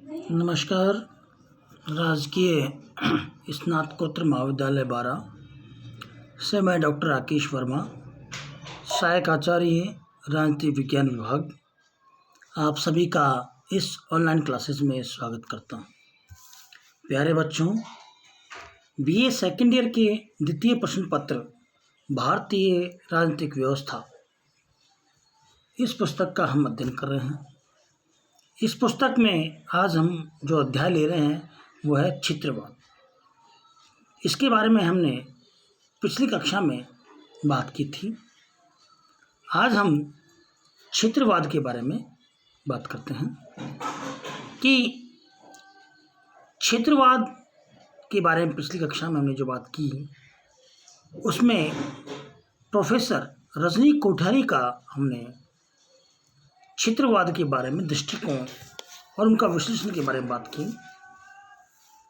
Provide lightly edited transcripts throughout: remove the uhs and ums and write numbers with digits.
नमस्कार। राजकीय स्नातकोत्तर महाविद्यालय बारा से मैं डॉक्टर राकेश वर्मा, सहायक आचार्य राजनीति विज्ञान विभाग, आप सभी का इस ऑनलाइन क्लासेस में स्वागत करता हूँ। प्यारे बच्चों, बीए सेकेंड ईयर के द्वितीय प्रश्न पत्र भारतीय राजनीतिक व्यवस्था, इस पुस्तक का हम अध्ययन कर रहे हैं। इस पुस्तक में आज हम जो अध्याय ले रहे हैं वो है क्षेत्रवाद। इसके बारे में हमने पिछली कक्षा में बात की थी। आज हम क्षेत्रवाद के बारे में बात करते हैं कि क्षेत्रवाद के बारे में पिछली कक्षा में हमने जो बात की उसमें प्रोफेसर रजनी कोठारी का हमने क्षेत्रवाद के बारे में दृष्टिकोण और उनका विश्लेषण के बारे में बात की।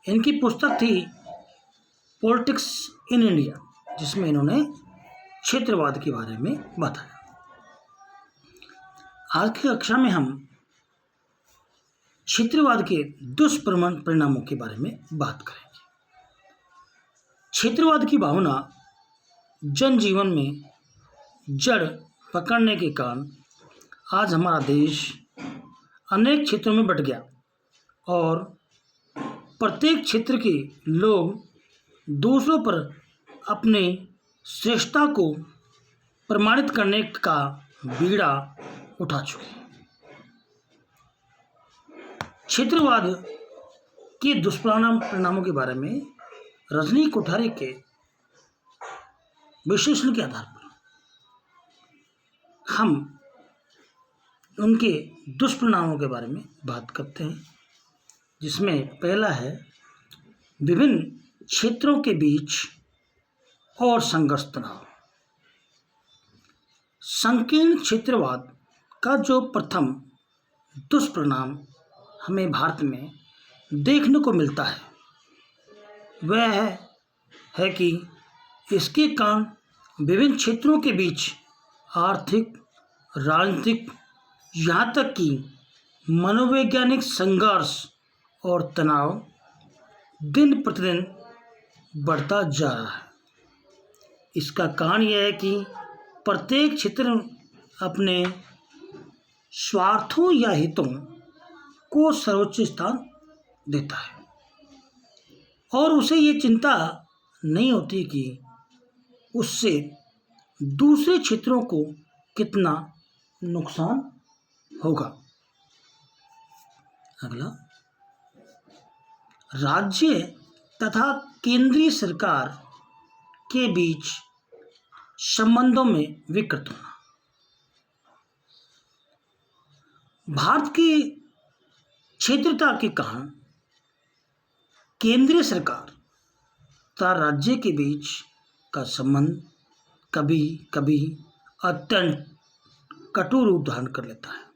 इनकी पुस्तक थी पॉलिटिक्स इन इंडिया, जिसमें इन्होंने क्षेत्रवाद के बारे में बताया। आज की कक्षा में हम क्षेत्रवाद के दुष्परिणामों के बारे में बात करेंगे। क्षेत्रवाद की भावना जनजीवन में जड़ पकड़ने के कारण आज हमारा देश अनेक क्षेत्रों में बंट गया और प्रत्येक क्षेत्र के लोग दूसरों पर अपनी श्रेष्ठता को प्रमाणित करने का बीड़ा उठा चुके हैं। क्षेत्रवाद के दुष्परिणामों के बारे में रजनी कोठारी के विश्लेषण के आधार पर हम उनके दुष्परिणामों के बारे में बात करते हैं, जिसमें पहला है विभिन्न क्षेत्रों के बीच और संघर्ष तनाव। संकीर्ण क्षेत्रवाद का जो प्रथम दुष्परिणाम हमें भारत में देखने को मिलता है वह है कि इसके कारण विभिन्न क्षेत्रों के बीच आर्थिक, राजनीतिक, यहाँ तक कि मनोवैज्ञानिक संघर्ष और तनाव दिन प्रतिदिन बढ़ता जा रहा है। इसका कारण यह है कि प्रत्येक क्षेत्र अपने स्वार्थों या हितों को सर्वोच्च स्थान देता है और उसे ये चिंता नहीं होती कि उससे दूसरे क्षेत्रों को कितना नुकसान होगा। अगला, राज्य तथा केंद्रीय सरकार के बीच संबंधों में विकृत होना। भारत की क्षेत्रता के कारण केंद्रीय सरकार तथा राज्य के बीच का संबंध कभी कभी अत्यंत कठोर रूप धारण कर लेता है।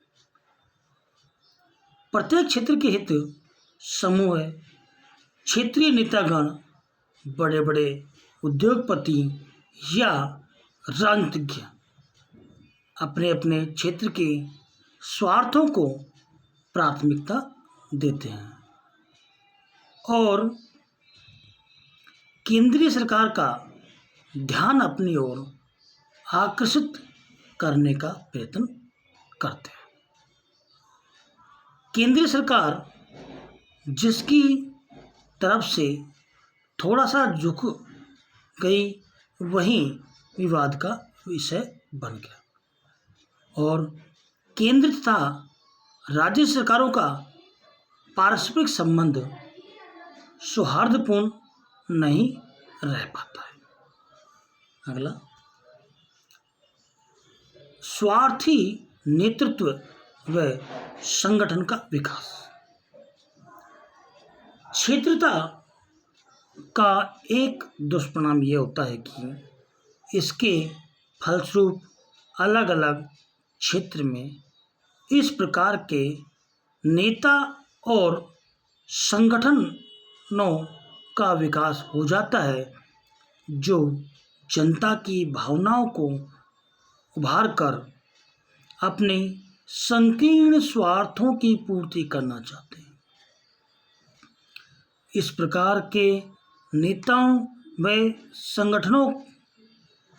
प्रत्येक क्षेत्र के हित समूह, क्षेत्रीय नेतागण, बड़े बड़े उद्योगपति या राजनीतिज्ञ अपने अपने क्षेत्र के स्वार्थों को प्राथमिकता देते हैं और केंद्रीय सरकार का ध्यान अपनी ओर आकर्षित करने का प्रयत्न करते हैं। केंद्रीय सरकार जिसकी तरफ से थोड़ा सा झुक गई वही विवाद का विषय बन गया और केंद्र तथा राज्य सरकारों का पारस्परिक संबंध सौहार्दपूर्ण नहीं रह पाता है। अगला, स्वार्थी नेतृत्व व संगठन का विकास। क्षेत्रता का एक दुष्परिणाम यह होता है कि इसके फलस्वरूप अलग अलग क्षेत्र में इस प्रकार के नेता और संगठनों का विकास हो जाता है जो जनता की भावनाओं को उभार कर अपने संकीर्ण स्वार्थों की पूर्ति करना चाहते हैं। इस प्रकार के नेताओं व संगठनों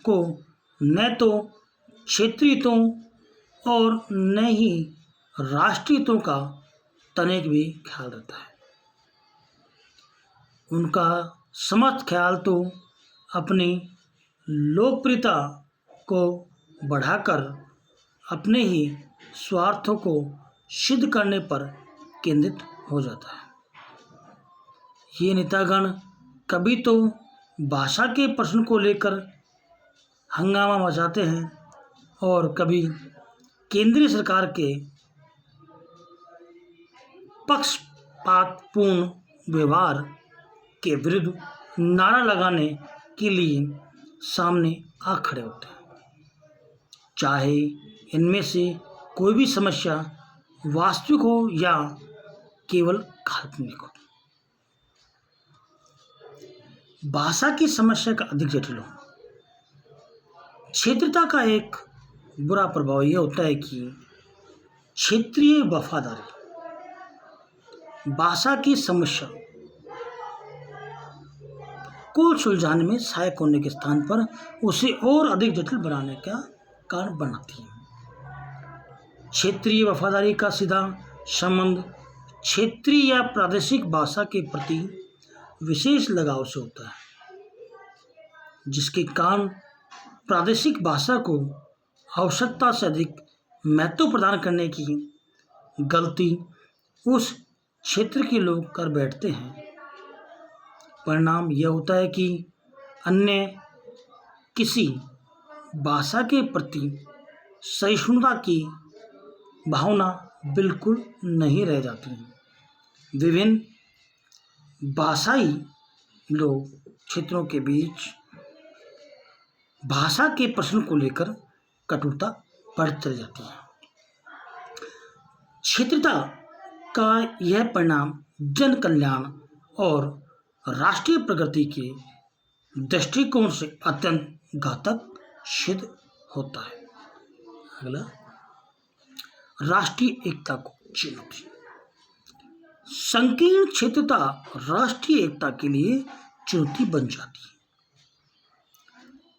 को न तो क्षेत्रीय हितों और न ही राष्ट्रीय हितों का तनिक भी ख्याल रहता है। उनका समस्त ख्याल तो अपनी लोकप्रियता को बढ़ाकर अपने ही स्वार्थों को सिद्ध करने पर केंद्रित हो जाता है। ये नेतागण कभी तो भाषा के प्रश्न को लेकर हंगामा मचाते हैं और कभी केंद्रीय सरकार के पक्षपातपूर्ण व्यवहार के विरुद्ध नारा लगाने के लिए सामने आ खड़े होते हैं। चाहे इनमें से कोई भी समस्या वास्तविक हो या केवल काल्पनिक हो। भाषा की समस्या का अधिक जटिल हो। क्षेत्रीयता का एक बुरा प्रभाव यह होता है कि क्षेत्रीय वफादारी भाषा की समस्या को सुलझाने में सहायक होने के स्थान पर उसे और अधिक जटिल बनाने का कारण बनाती है। क्षेत्रीय वफादारी का सीधा संबंध क्षेत्रीय या प्रादेशिक भाषा के प्रति विशेष लगाव से होता है, जिसके कारण प्रादेशिक भाषा को आवश्यकता से अधिक महत्व प्रदान करने की गलती उस क्षेत्र के लोग कर बैठते हैं। परिणाम यह होता है कि अन्य किसी भाषा के प्रति सहिष्णुता की भावना बिल्कुल नहीं रह जाती है। विभिन्न भाषाई लोग क्षेत्रों के बीच भाषा के प्रश्न को लेकर कटुता बढ़ती चली जाती है। क्षेत्रीयता का यह परिणाम जन कल्याण और राष्ट्रीय प्रगति के दृष्टिकोण से अत्यंत घातक सिद्ध होता है। अगला, राष्ट्रीय एकता को चुनौती। संकीर्ण क्षेत्रता राष्ट्रीय एकता के लिए चुनौती बन जाती है।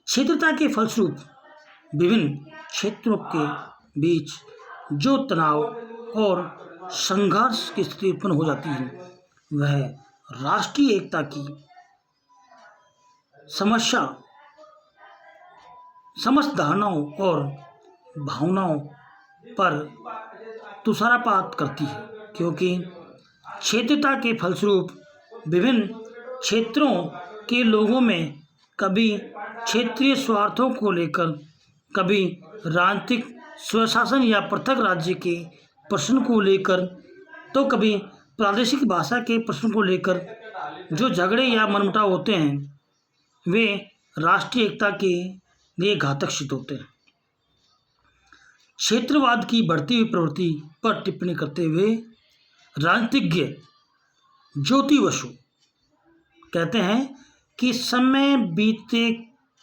क्षेत्रता के फलस्वरूप विभिन्न क्षेत्रों के बीच जो तनाव और संघर्ष की स्थिति उत्पन्न हो जाती है, वह राष्ट्रीय एकता की समस्या समस्त धारणाओं और भावनाओं पर तुषारपात करती है, क्योंकि क्षेत्रता के फलस्वरूप विभिन्न क्षेत्रों के लोगों में कभी क्षेत्रीय स्वार्थों को लेकर, कभी राजनीतिक स्वशासन या पृथक राज्य के प्रश्न को लेकर, तो कभी प्रादेशिक भाषा के प्रश्न को लेकर जो झगड़े या मनमुटाव होते हैं, वे राष्ट्रीय एकता के लिए घातक सिद्ध होते हैं। क्षेत्रवाद की बढ़ती हुई प्रवृत्ति पर टिप्पणी करते हुए राजनीतिज्ञ ज्योति बसु कहते हैं कि समय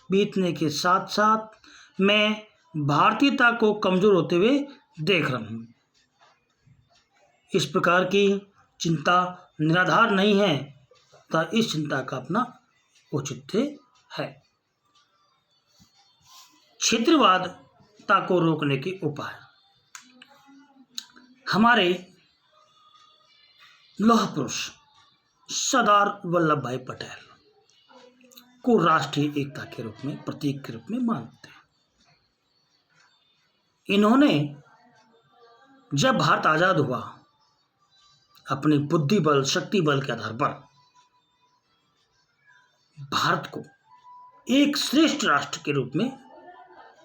बीतने के साथ साथ मैं भारतीयता को कमजोर होते हुए देख रहा हूँ। इस प्रकार की चिंता निराधार नहीं है, तथा इस चिंता का अपना औचित्य है। क्षेत्रवादता को रोकने के उपाय। हमारे लौह पुरुष सरदार वल्लभ भाई पटेल को राष्ट्रीय एकता के रूप में, प्रतीक के रूप में मानते हैं। इन्होंने जब भारत आजाद हुआ, अपनी बुद्धि बल, शक्ति बल के आधार पर भारत को एक श्रेष्ठ राष्ट्र के रूप में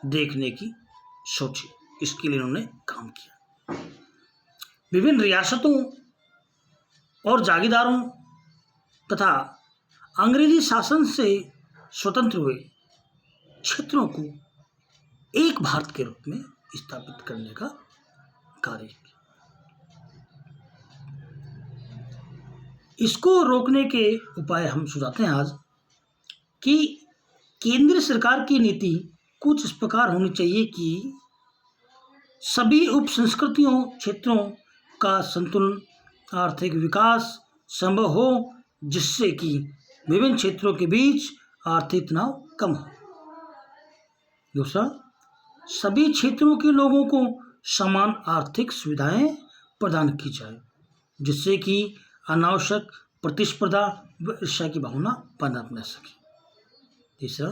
देखने की सोची। इसके लिए उन्होंने काम किया। विभिन्न रियासतों और जागीरदारों तथा अंग्रेजी शासन से स्वतंत्र हुए क्षेत्रों को एक भारत के रूप में स्थापित करने का कार्य किया। इसको रोकने के उपाय हम सुझाते हैं आज कि केंद्र सरकार की नीति कुछ इस प्रकार होनी चाहिए कि सभी उप संस्कृतियों क्षेत्रों का संतुलन, आर्थिक विकास संभव हो जिससे कि विभिन्न क्षेत्रों के बीच आर्थिक तनाव कम हो। दूसरा, सभी क्षेत्रों के लोगों को समान आर्थिक सुविधाएं प्रदान की जाए, जिससे कि अनावश्यक प्रतिस्पर्धा व ईर्ष्या की भावना बना न सके। तीसरा,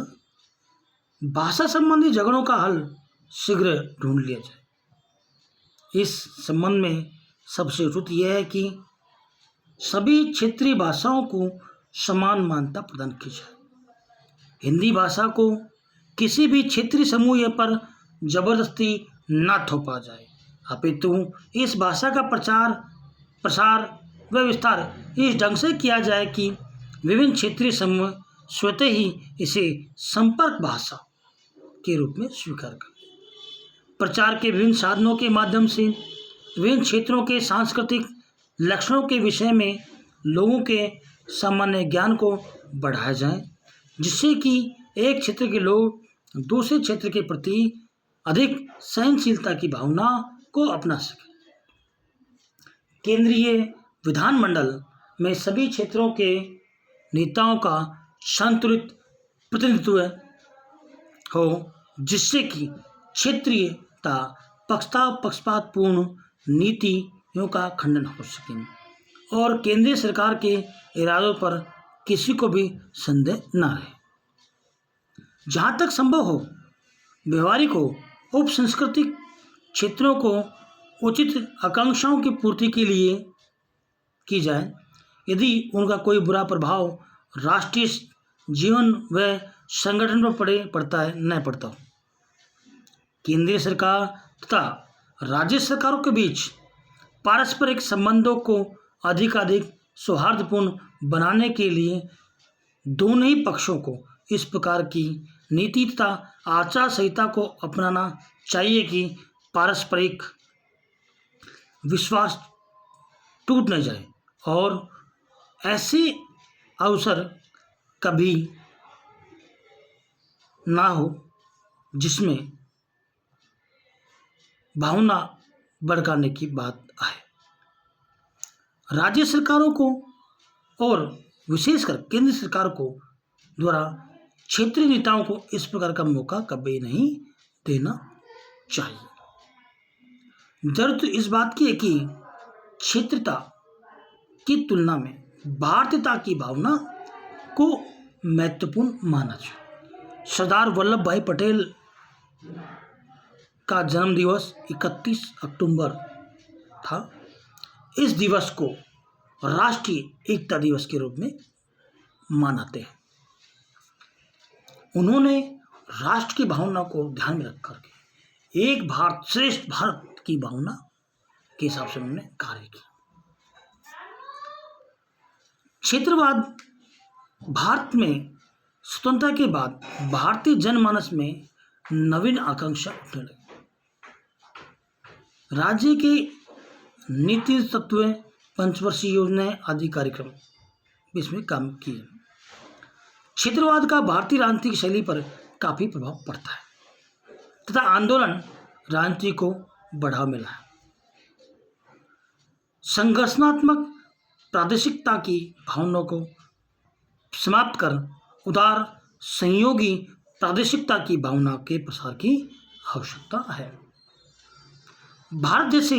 भाषा संबंधी झगड़ों का हल शीघ्र ढूंढ लिया जाए। इस संबंध में सबसे उचित यह है कि सभी क्षेत्रीय भाषाओं को समान मान्यता प्रदान की जाए। हिंदी भाषा को किसी भी क्षेत्रीय समूह पर जबरदस्ती न थोपा जाए, अपितु इस भाषा का प्रसार व विस्तार इस ढंग से किया जाए कि विभिन्न क्षेत्रीय समूह स्वतः ही इसे संपर्क भाषा के रूप में स्वीकार करें। प्रचार के विभिन्न साधनों के माध्यम से विभिन्न क्षेत्रों के सांस्कृतिक लक्षणों के विषय में लोगों के सामान्य ज्ञान को बढ़ाया जाए, जिससे कि एक क्षेत्र के लोग दूसरे क्षेत्र के प्रति अधिक सहनशीलता की भावना को अपना सकें। केंद्रीय विधानमंडल में सभी क्षेत्रों के नेताओं का संतुलित प्रतिनिधित्व हो, जिससे कि क्षेत्रीयता पक्षपातपूर्ण नीतियों का खंडन हो सके और केंद्रीय सरकार के इरादों पर किसी को भी संदेह न रहे। जहाँ तक संभव हो, व्यवहारिक हो, उप सांस्कृतिक क्षेत्रों को उचित आकांक्षाओं की पूर्ति के लिए की जाए, यदि उनका कोई बुरा प्रभाव राष्ट्रीय जीवन व संगठन पर न पड़ता हो। केंद्रीय सरकार तथा राज्य सरकारों के बीच पारस्परिक संबंधों को अधिक सौहार्दपूर्ण बनाने के लिए दोनों ही पक्षों को इस प्रकार की नीति तथा आचार संहिता को अपनाना चाहिए कि पारस्परिक विश्वास टूट न जाए और ऐसे अवसर कभी ना हो जिसमें भावना भड़काने की बात आए। राज्य सरकारों को और विशेषकर केंद्र सरकार को द्वारा क्षेत्रीय नेताओं को इस प्रकार का मौका कभी नहीं देना चाहिए। जरूरत इस बात की है कि क्षेत्रता की तुलना में भारतीयता की भावना को महत्वपूर्ण माना जाए। सरदार वल्लभ भाई पटेल का जन्म दिवस 31 अक्टूबर था। इस दिवस को राष्ट्रीय एकता दिवस के रूप में मनाते हैं। उन्होंने राष्ट्र की भावना को ध्यान में रख करके एक भारत श्रेष्ठ भारत की भावना के हिसाब से उन्होंने कार्य किया। क्षेत्रवाद भारत में स्वतंत्रता के बाद भारतीय जनमानस में नवीन आकांक्षा उठने लगी। राज्य के नीति तत्व, पंचवर्षीय योजनाएं आदि कार्यक्रम इसमें काम किए। क्षेत्रवाद का भारतीय राजनीतिक शैली पर काफी प्रभाव पड़ता है तथा आंदोलन राजनीति को बढ़ावा मिला है। संघर्षात्मक प्रादेशिकता की भावना को समाप्त कर उदार सहयोगी प्रादेशिकता की भावना के प्रसार की आवश्यकता है। भारत जैसे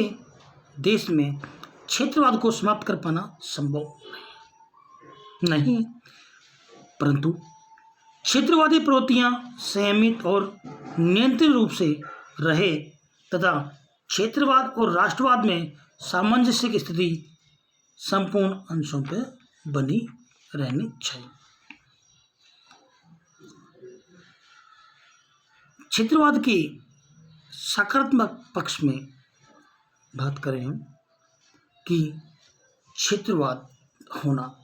देश में क्षेत्रवाद को समाप्त कर पाना संभव नहीं, परंतु क्षेत्रवादी प्रवृत्तियां संयमित और नियंत्रित रूप से रहे तथा क्षेत्रवाद और राष्ट्रवाद में सामंजस्य की स्थिति संपूर्ण अंशों पर बनी रहनी चाहिए। क्षेत्रवाद के सकारात्मक पक्ष में बात करें हम कि क्षेत्रवाद होना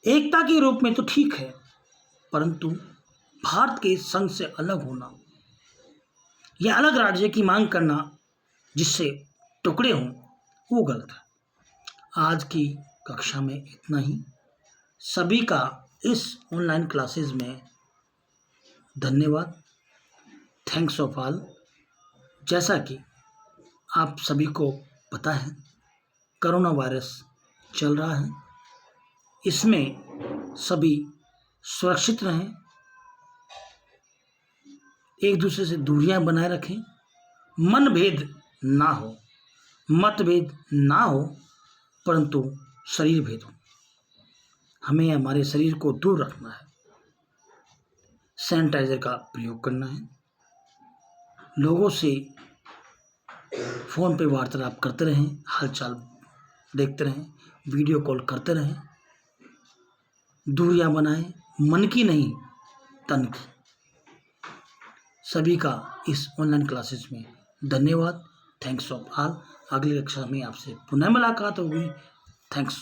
एकता के रूप में तो ठीक है, परंतु भारत के संघ से अलग होना या अलग राज्य की मांग करना जिससे टुकड़े हों, वो गलत है। आज की कक्षा में इतना ही। सभी का इस ऑनलाइन क्लासेस में धन्यवाद। Thanks of all. जैसा कि आप सभी को पता है, कोरोना वायरस चल रहा है। इसमें सभी सुरक्षित रहें, एक दूसरे से दूरियां बनाए रखें, मनभेद ना हो, मतभेद ना हो, परंतु शरीर भेद हो। हमें हमारे शरीर को दूर रखना है, सैनिटाइजर का प्रयोग करना है, लोगों से फ़ोन पे वार्तालाप करते रहें, हालचाल देखते रहें, वीडियो कॉल करते रहें, दूरियां बनाएं, मन की नहीं तन की। सभी का इस ऑनलाइन क्लासेस में धन्यवाद। Thanks of all. अगली कक्षा में आपसे पुनः मुलाकात होगी। थैंक्स।